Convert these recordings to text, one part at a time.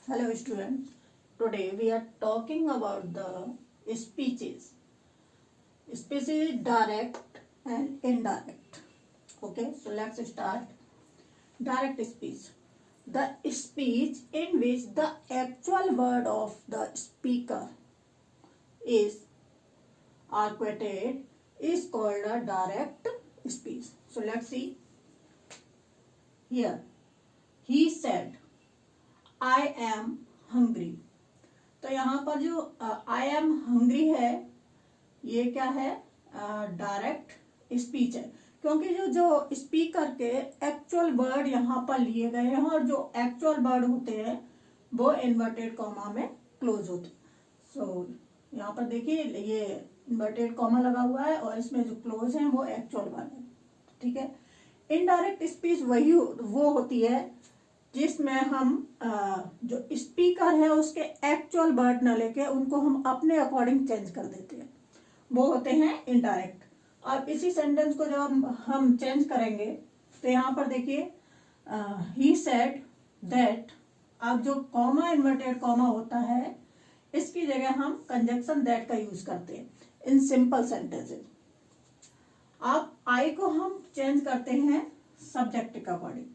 Hello students, today we are talking about the speeches. Speeches direct and indirect. Okay, so let's start. Direct speech. The speech in which the actual word of the speaker is are quoted is called a direct speech. So let's see. Here, he said, I am hungry. तो यहाँ पर जो I am hungry है ये क्या है, direct speech है, क्योंकि जो जो स्पीकर के एक्चुअल वर्ड यहाँ पर लिए गए हैं और जो एक्चुअल वर्ड होते हैं वो इन्वर्टेड कॉमा में क्लोज होते हैं. सो यहाँ पर देखिए ये इन्वर्टेड कॉमा लगा हुआ है और इसमें जो क्लोज है वो एक्चुअल वर्ड है. ठीक है. इनडायरेक्ट स्पीच वही वो होती है जिसमें हम जो स्पीकर है उसके एक्चुअल वर्ड न लेके उनको हम अपने अकॉर्डिंग चेंज कर देते हैं, वो होते हैं इनडायरेक्ट. अब इसी सेंटेंस को जब हम चेंज करेंगे तो यहाँ पर देखिए ही सेड दैट. अब जो कॉमा इन्वर्टेड कॉमा होता है इसकी जगह हम कंजक्शन दैट का यूज करते हैं इन सिंपल सेंटेंसेस. अब आई को हम चेंज करते हैं सब्जेक्ट के अकॉर्डिंग.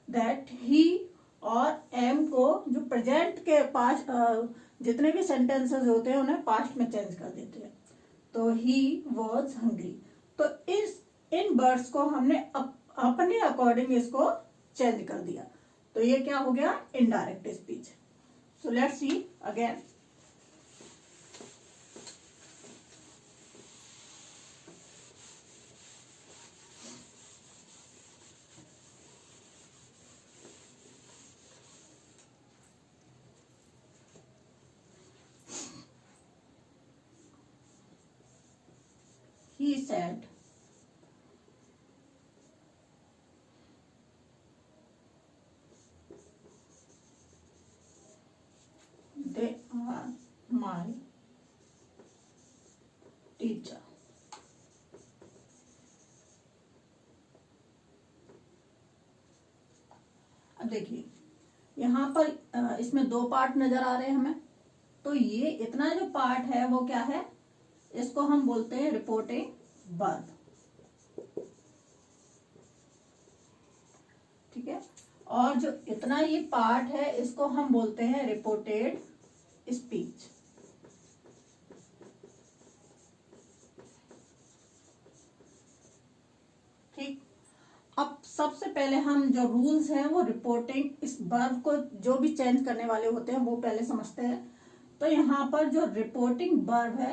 दैट ही और एम को जो प्रेजेंट के पास्ट जितने भी सेंटेंसेस होते हैं उन्हें पास्ट में चेंज कर देते हैं. तो ही वॉज हंग्री. तो इन वर्ड्स को हमने अपने अकॉर्डिंग इसको चेंज कर दिया. तो ये क्या हो गया, indirect speech. So let's see again. He said, they are my teacher. अब देखिए यहाँ पर इसमें दो पार्ट नजर आ रहे हैं हमें. तो ये इतना जो पार्ट है वो क्या है, इसको हम बोलते हैं रिपोर्टिंग वर्ब. ठीक है. और जो इतना ये पार्ट है इसको हम बोलते हैं रिपोर्टेड स्पीच. ठीक. अब सबसे पहले हम जो रूल्स हैं वो रिपोर्टिंग इस वर्ब को जो भी चेंज करने वाले होते हैं वो पहले समझते हैं. तो यहाँ पर जो रिपोर्टिंग वर्ब है,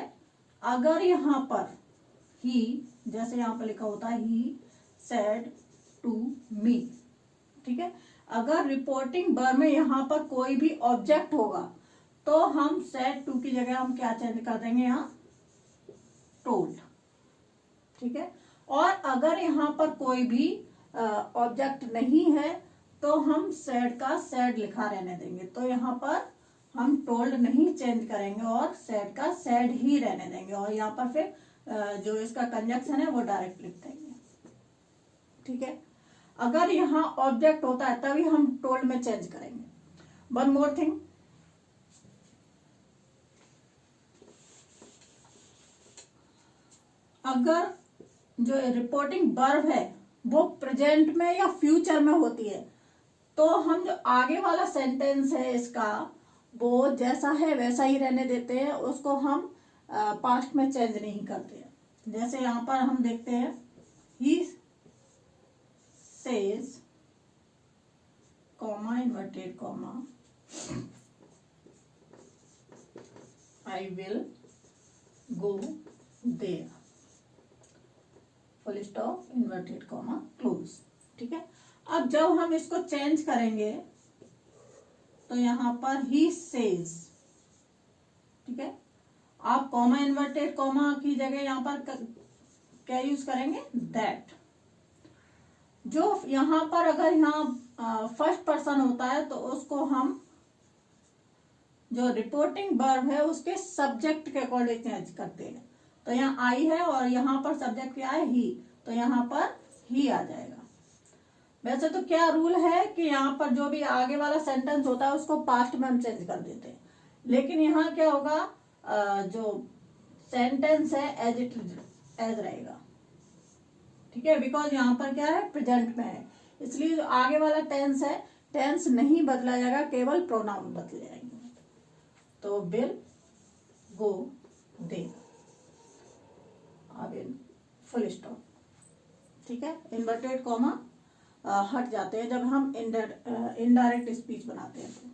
अगर यहाँ पर ही जैसे यहाँ पर लिखा होता है ही सेड टू मी. ठीक है. अगर रिपोर्टिंग वर्ब में यहाँ पर कोई भी ऑब्जेक्ट होगा तो हम सेड टू की जगह हम क्या चेंज कर देंगे, यहाँ टोल्ड. ठीक है. और अगर यहाँ पर कोई भी ऑब्जेक्ट नहीं है तो हम सेड का सेड लिखा रहने देंगे. तो यहाँ पर हम टोल्ड नहीं चेंज करेंगे और सेड का सेड ही रहने देंगे और यहाँ पर फिर जो इसका कंजक्शन है वो डायरेक्ट लिख देंगे. ठीक है. अगर यहाँ ऑब्जेक्ट होता है तभी हम टोल्ड में चेंज करेंगे. वन मोर थिंग, अगर जो रिपोर्टिंग वर्ब है वो प्रेजेंट में या फ्यूचर में होती है तो हम जो आगे वाला सेंटेंस है इसका वो जैसा है वैसा ही रहने देते हैं, उसको हम पास्ट में चेंज नहीं करते हैं. जैसे यहाँ पर हम देखते हैं he says comma inverted comma I will go there full stop inverted comma close. ठीक है. अब जब हम इसको चेंज करेंगे तो यहाँ पर ही सेज. ठीक है. आप कॉमा इन्वर्टेड कॉमा की जगह यहाँ पर क्या यूज करेंगे, दैट. जो यहाँ पर अगर यहाँ फर्स्ट पर्सन होता है तो उसको हम जो रिपोर्टिंग वर्ब है उसके सब्जेक्ट के अकॉर्डिंग चेंज करते हैं. तो यहाँ आई है और यहाँ पर सब्जेक्ट क्या है, ही. तो यहाँ पर ही आ जाएगा. वैसे तो क्या रूल है कि यहाँ पर जो भी आगे वाला सेंटेंस होता है उसको पास्ट में हम चेंज कर देते हैं, लेकिन यहाँ क्या होगा, जो सेंटेंस है एज इट एज रहेगा, ठीक है, बिकॉज यहाँ पर क्या है, प्रेजेंट में है, इसलिए जो आगे वाला टेंस है, टेंस नहीं बदला जाएगा, केवल प्रोनाउन बदले जाएंगे। तो विल, गो, दे, अब फुल स्टॉप, ठीक है। इन्वर्टेड कॉमा हट जाते हैं जब हम इनडायरेक्ट स्पीच बनाते हैं। तो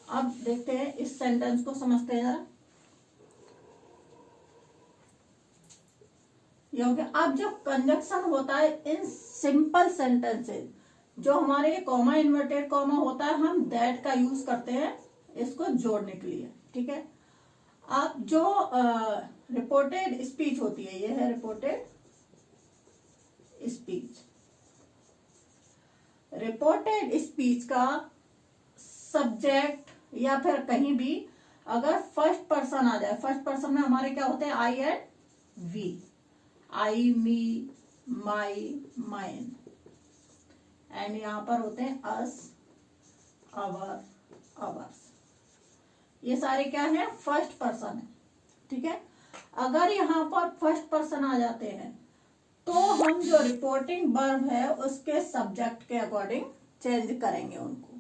अब देखते हैं इस सेंटेंस को, समझते हैं जरा। ये हो गया। अब जो कंजक्शन होता है इन सिंपल सेंटेंसेस, जो हमारे ये कॉमा इन्वर्टेड कॉमा होता है, हम दैट का यूज करते हैं इसको जोड़ने के लिए, ठीक है। अब जो रिपोर्टेड स्पीच होती है, ये है रिपोर्टेड स्पीच। रिपोर्टेड स्पीच का सब्जेक्ट या फिर कहीं भी अगर फर्स्ट पर्सन आ जाए, फर्स्ट पर्सन में हमारे क्या होते हैं, I and we, I, me, my, mine, and यहां पर होते हैं अस, अवर, अवर्स, ये सारे क्या है, फर्स्ट पर्सन है, ठीक है। अगर यहाँ पर फर्स्ट पर्सन आ जाते हैं तो हम जो रिपोर्टिंग वर्ब है उसके सब्जेक्ट के अकॉर्डिंग चेंज करेंगे उनको।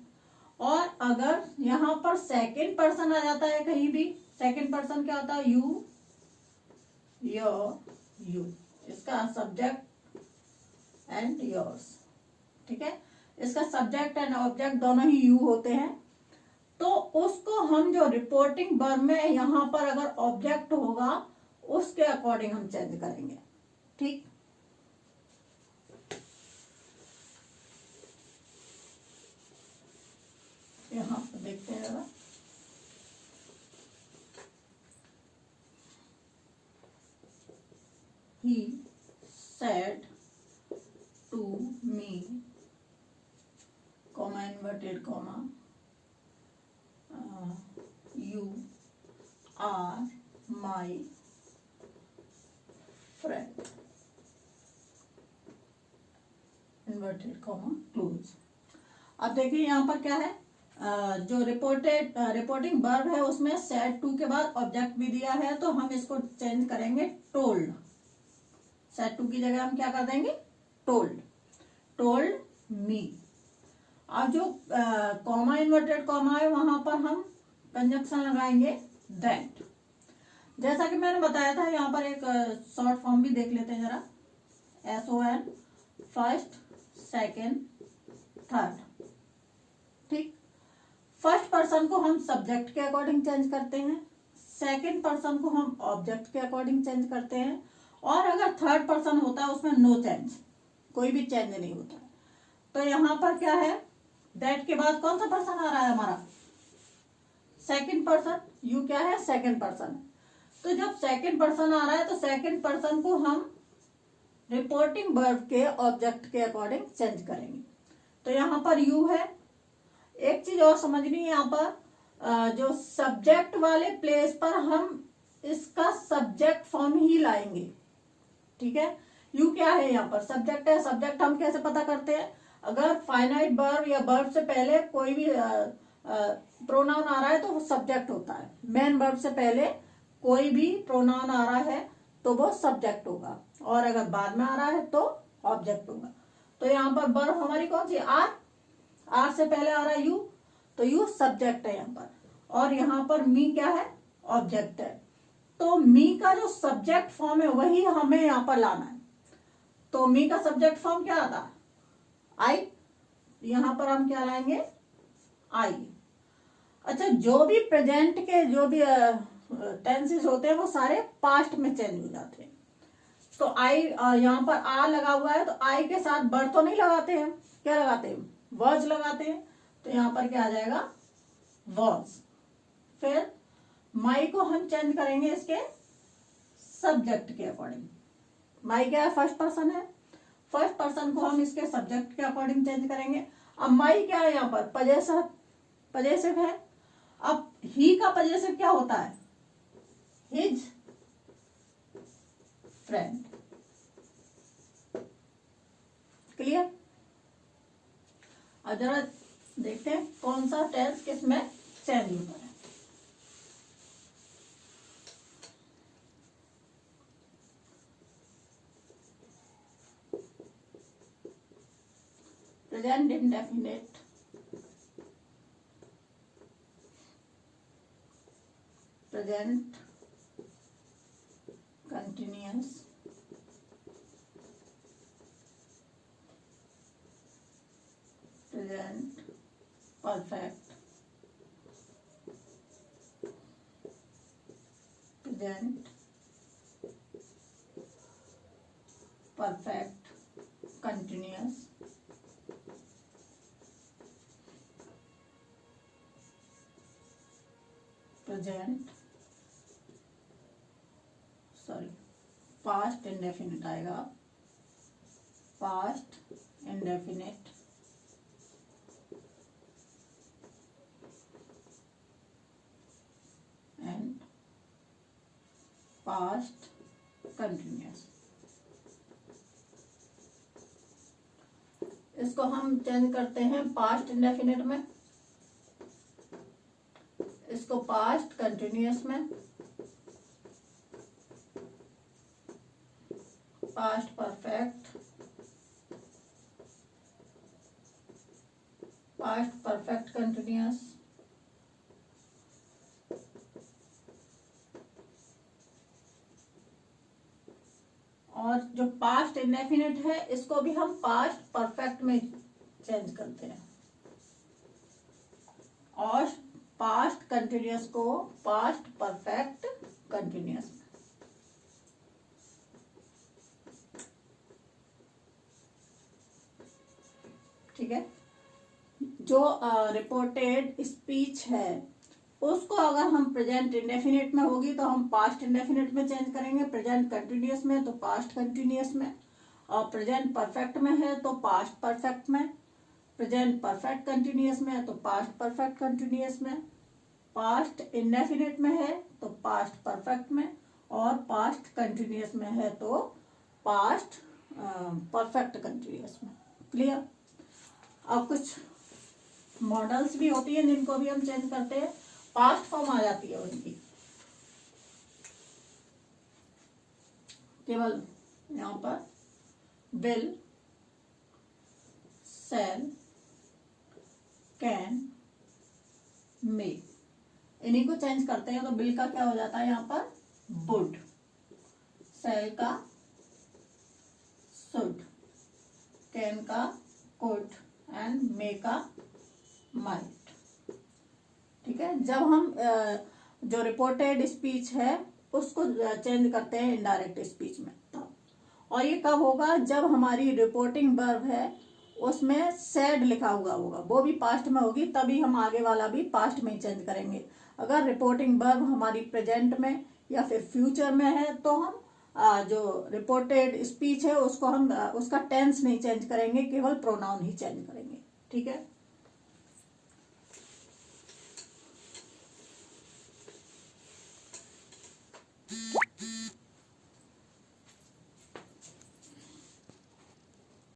और अगर यहाँ पर सेकंड पर्सन आ जाता है कहीं भी, सेकंड पर्सन क्या होता है, यू, योर, यू, इसका सब्जेक्ट एंड योर्स, ठीक है। इसका सब्जेक्ट एंड ऑब्जेक्ट दोनों ही यू होते हैं, तो उसको हम जो रिपोर्टिंग वर्ब में यहां पर अगर ऑब्जेक्ट होगा उसके अकॉर्डिंग हम चेंज करेंगे, ठीक। यहां पर देखते हैं जरा, he said to me, comma inverted comma, you are my friend, inverted comma close. अब देखिए यहाँ पर क्या है, जो रिपोर्टिंग वर्ब है उसमें सेड टू के बाद ऑब्जेक्ट भी दिया है, तो हम इसको चेंज करेंगे टोल्ड। सेड टू की जगह हम क्या कर देंगे, टोल्ड, टोल्ड मी। अब जो कॉमा इन्वर्टेड कॉमा है वहां पर हम कंजक्शन लगाएंगे दैट। जैसा कि मैंने बताया था, यहाँ पर एक शॉर्ट फॉर्म भी देख लेते हैं जरा, SON, फर्स्ट, सेकेंड, थर्ड, ठीक। फर्स्ट पर्सन को हम सब्जेक्ट के अकॉर्डिंग चेंज करते हैं, सेकेंड पर्सन को हम ऑब्जेक्ट के अकॉर्डिंग चेंज करते हैं, और अगर थर्ड पर्सन होता है उसमें नो चेंज, कोई भी चेंज नहीं होता। तो यहाँ पर क्या है, दैट के बाद कौन सा पर्सन आ रहा है हमारा, सेकंड पर्सन, यू क्या है, सेकंड पर्सन। तो जब सेकंड पर्सन आ रहा है तो सेकंड पर्सन को हम रिपोर्टिंग वर्ब के ऑब्जेक्ट के अकॉर्डिंग चेंज करेंगे। तो यहाँ पर यू है। एक चीज और समझनी है, यहाँ पर जो सब्जेक्ट वाले प्लेस पर हम इसका सब्जेक्ट फॉर्म ही लाएंगे, ठीक है। यू क्या है, यहाँ पर सब्जेक्ट है। सब्जेक्ट हम कैसे पता करते हैं, अगर फाइनाइट वर्ब या वर्ब से पहले कोई भी प्रोनाउन आ रहा है तो वो सब्जेक्ट होता है। मेन वर्ब से पहले कोई भी प्रोनाउन आ रहा है तो वो सब्जेक्ट होगा, और अगर बाद में आ रहा है तो ऑब्जेक्ट होगा। तो यहाँ पर वर्ब हमारी कौन सी, आर से पहले आ रहा है यू, तो यू सब्जेक्ट है यहाँ पर, और यहाँ पर मी क्या है, ऑब्जेक्ट है। तो मी का जो सब्जेक्ट फॉर्म है वही हमें यहाँ पर लाना है। तो मी का सब्जेक्ट फॉर्म क्या आता है, आई, यहां पर हम क्या लाएंगे, आई। अच्छा, जो भी प्रेजेंट के जो भी टेंसेस होते हैं वो सारे पास्ट में चेंज हो जाते हैं। तो आई, यहाँ पर आ लगा हुआ है, तो आई के साथ बर तो नहीं लगाते हैं, क्या लगाते हैं, वर्ज लगाते हैं। तो यहाँ पर क्या आ जाएगा, वर्ज। फिर माई को हम चेंज करेंगे इसके सब्जेक्ट के अकॉर्डिंग। माई क्या है, फर्स्ट पर्सन है, फर्स्ट पर्सन को हम इसके सब्जेक्ट के अकॉर्डिंग चेंज करेंगे। अब माई क्या है, यहाँ पर पजेसिव है। अब ही का पजेसिव क्या होता है, हिज, फ्रेंड। क्लियर? अब जरा देखते हैं कौन सा टेंस किसमें चेंज होता है। Present indefinite, present continuous, present perfect, present perfect continuous, present past indefinite आएगा, past indefinite, and past continuous. इसको हम चेंज करते हैं पास्ट इंडेफिनिट में, इसको पास्ट कंटिन्यूअस में, past perfect, past perfect continuous, और जो पास्ट इंडेफिनिट है इसको भी हम पास्ट परफेक्ट में चेंज करते हैं, और पास्ट कंटिन्यूअस को पास्ट परफेक्ट कंटिन्यूअस में। ठीक है? जो रिपोर्टेड स्पीच है उसको अगर हम प्रेजेंट इंडेफिनिट में होगी तो हम पास्ट इंडेफिनिट में चेंज करेंगे, प्रेजेंट कंटिन्यूअस में तो पास्ट कंटिन्यूअस में, और प्रेजेंट परफेक्ट में है तो पास्ट परफेक्ट में, प्रेजेंट परफेक्ट कंटिन्यूअस में है तो पास्ट परफेक्ट कंटिन्यूअस में, पास्ट इंडेफिनिट में है तो पास्ट परफेक्ट में, और पास्ट कंटिन्यूअस में है तो पास्ट परफेक्ट कंटिन्यूअस में। क्लियर? अब कुछ मॉडल्स भी होती हैं जिनको भी हम चेंज करते हैं, पास्ट फॉर्म आ जाती है उनकी, केवल यहां पर विल, शैल, कैन, मे, इन्हीं को चेंज करते हैं। तो विल का क्या हो जाता है यहाँ पर वुड, शैल का शुड, कैन का कुड, एंड मे का माइट। ठीक है? जब हम जो रिपोर्टेड स्पीच है उसको चेंज करते हैं इनडायरेक्ट स्पीच में तब, और ये कब होगा? जब हमारी रिपोर्टिंग वर्ब है उसमें सैड लिखा हुआ होगा, वो भी पास्ट में होगी, तभी हम आगे वाला भी पास्ट में ही चेंज करेंगे। अगर रिपोर्टिंग वर्ब हमारी प्रेजेंट में या फिर फ्यूचर में है तो हम जो रिपोर्टेड स्पीच है उसको हम उसका टेंस नहीं चेंज करेंगे, केवल प्रोनाउन ही चेंज करेंगे। ठीक है?